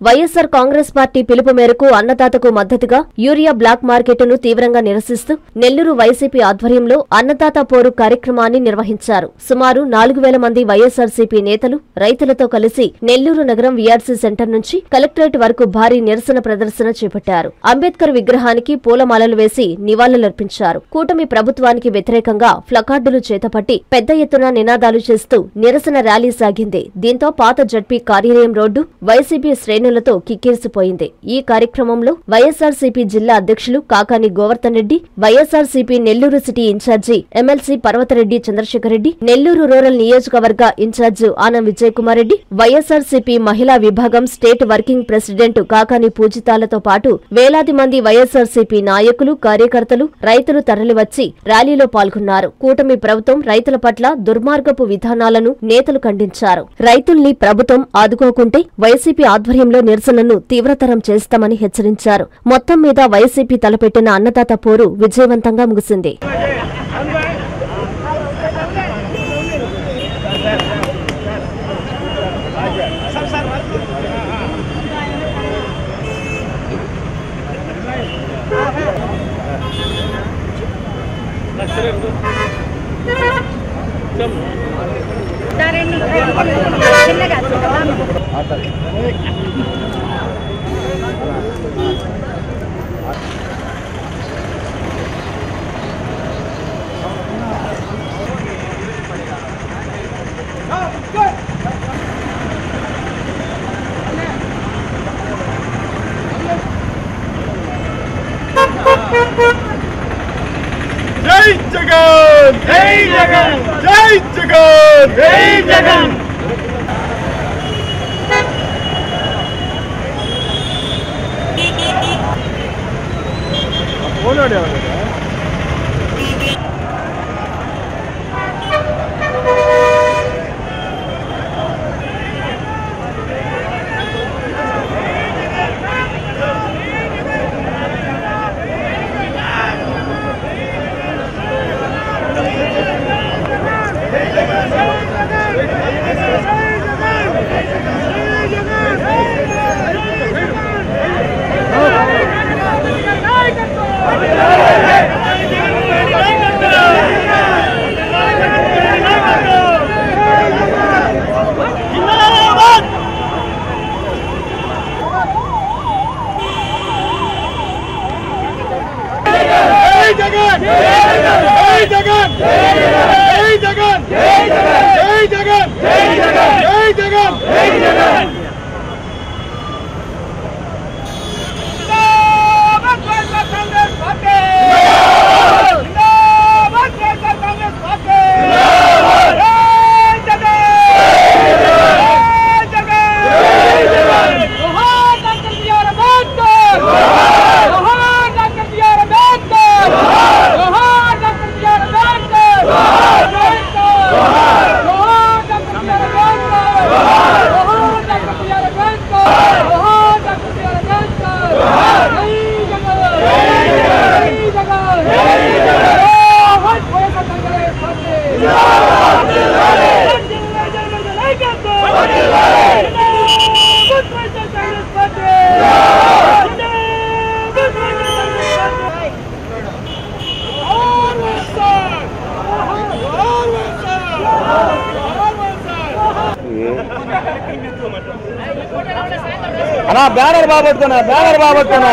YSR Congress party పిలుపు మేరకు అన్నదాతకు మద్దతుగా యూరియా బ్లాక్ మార్కెట్ను తీవ్రంగా నిరసిస్తూ నెల్లూరు వైసీపీ ఆధ్వర్యంలో అన్నదాత పోరు కార్యక్రమాన్ని నిర్వహించారు. సుమారు 4,000 మంది వైఎస్సార్సీపీ నేతలు రైతులతో కలిసి నెల్లూరు నగరం వీఆర్సీ సెంటర్ నుంచి కలెక్టరేట్ వరకు భారీ నిరసన ప్రదర్శన చేపట్టారు. అంబేద్కర్ విగ్రహానికి పూలమాలలు వేసి నివాళులర్పించారు. కూటమి ప్రభుత్వానికి వ్యతిరేకంగా ప్లకార్డులు చేతపట్టి పెద్ద ఎత్తున నినాదాలు చేస్తూ నిరసన ర్యాలీ సాగింది. దీంతో పాత జడ్పీ కార్యాలయం రోడ్డు వైసీపీ శ్రేణులతో కిక్కిరిసిపోయింది. ఈ కార్యక్రమంలో వైఎస్సార్సీపీ జిల్లా అధ్యక్షులు Kakani Govardhan Reddy, YSRCP Nellore city incharge MLC Parvathareddy Chandrasekhar Reddy, Nellore rural నియోజకవర్గ ఇన్ఛార్జి ఆనం విజయ్ కుమార్ రెడ్డి, వైఎస్సార్సీపీ మహిళా విభాగం స్టేట్ వర్కింగ్ ప్రెసిడెంట్ కాకాని పూజితాలతో పాటు వేలాది మంది వైఎస్సార్సీపీ నాయకులు, కార్యకర్తలు, రైతులు తరలివచ్చి ర్యాలీలో పాల్గొన్నారు. కూటమి ప్రభుత్వం రైతుల పట్ల దుర్మార్గపు విధానాలను నేతలు ఖండించారు. రైతుల్ని ప్రభుత్వం ఆదుకోకుంటే వైసీపీ ఆధ్వర్యంలో నిరసనను తీవ్రతరం చేస్తామని హెచ్చరించారు. మొత్తం మీద వైసీపీ తలపెట్టిన అన్నదాత పోరు విజయవంతంగా ముగిసింది. జై జగన్ జై జగన్ జై జగన్ జై జగన్ అన్నా బ్యానర్ బాబట్టుకున్నా బ్యానర్ బాబట్టుకున్నా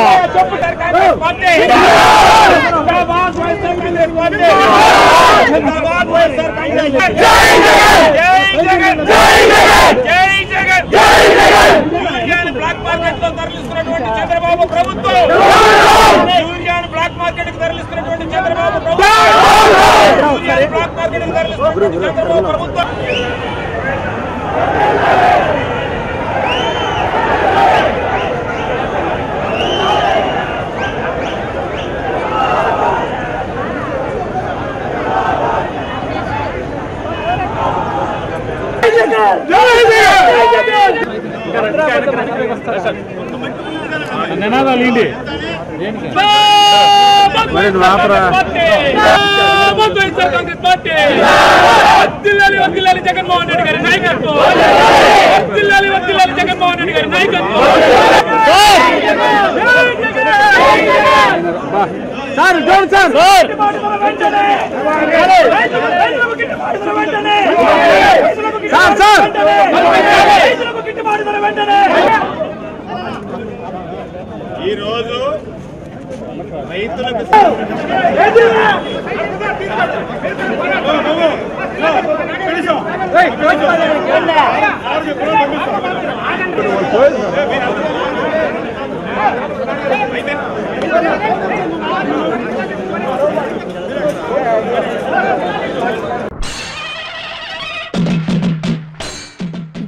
బ్లాక్ మార్కెట్ లో తరలిస్తున్నటువంటి చంద్రబాబు ప్రభుత్వం యూరియాను బ్లాక్ మార్కెట్ కు తరలిస్తున్నటువంటి చంద్రబాబు ప్రభుత్వం బ్లాక్ మార్కెట్ కు తరలిస్తున్నటువంటి చంద్రబాబు ప్రభుత్వం నినాదాలు జగన్మోహన్ రెడ్డి గారి నాయకత్వం జగన్మోహన్ రెడ్డి గారి నాయకత్వం sir zone sir sir sir ఈరోజు రైతులకు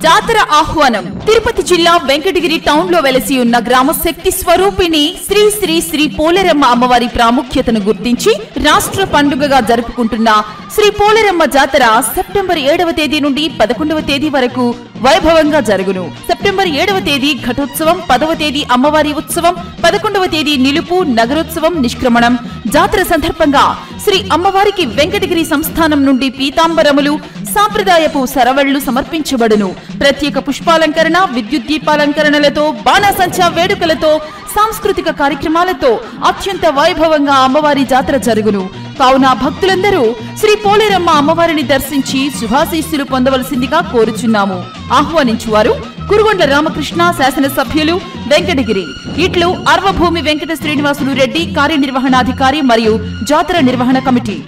జాతర ఆహ్వానం. తిరుపతి జిల్లా వెంకటగిరి టౌన్ లో వెలసి ఉన్న గ్రామ శక్తి స్వరూపిణి శ్రీ శ్రీ శ్రీ పోలేరమ్మ అమ్మవారి ప్రాముఖ్యతను గుర్తించి రాష్ట్ర పండుగగా జరుపుకుంటున్న శ్రీ పోలేరమ్మ జాతర సెప్టెంబర్ 7వ తేదీ నుండి 11వ తేదీ వరకు వైభవంగా జరుగును. సెప్టెంబర్ 7వ తేదీ ఘటోత్సవం, 10వ తేదీ అమ్మవారి ఉత్సవం, 11వ తేదీ నిలుపు, నగరోత్సవం, నిష్క్రమణం. జాతర సందర్భంగా శ్రీ అమ్మవారికి వెంకటగిరి సంస్థానం నుండి పీతాంబరములు, సాంప్రదాయపు సరవళ్లు సమర్పించబడును. ప్రత్యేక పుష్పాలంకరణ, విద్యుత్ దీపాలంకరణలతో, బాణాసంచా వేడుకలతో, సాంస్కృతిక కార్యక్రమాలతో అత్యంత వైభవంగా అమ్మవారి జాతర జరుగును. కావున భక్తులందరూ శ్రీ పోలేరమ్మ అమ్మవారిని దర్శించి శుభాశీస్సులు పొందవలసిందిగా కోరుచున్నాము. ఆహ్వానించువారు కురుగొండ్ల రామకృష్ణ, శాసనసభ్యులు, వెంకటగిరి. ఇట్లు అర్వభూమి వెంకట శ్రీనివాసులు రెడ్డి, కార్యనిర్వహణాధికారి మరియు జాతర నిర్వహణ కమిటీ.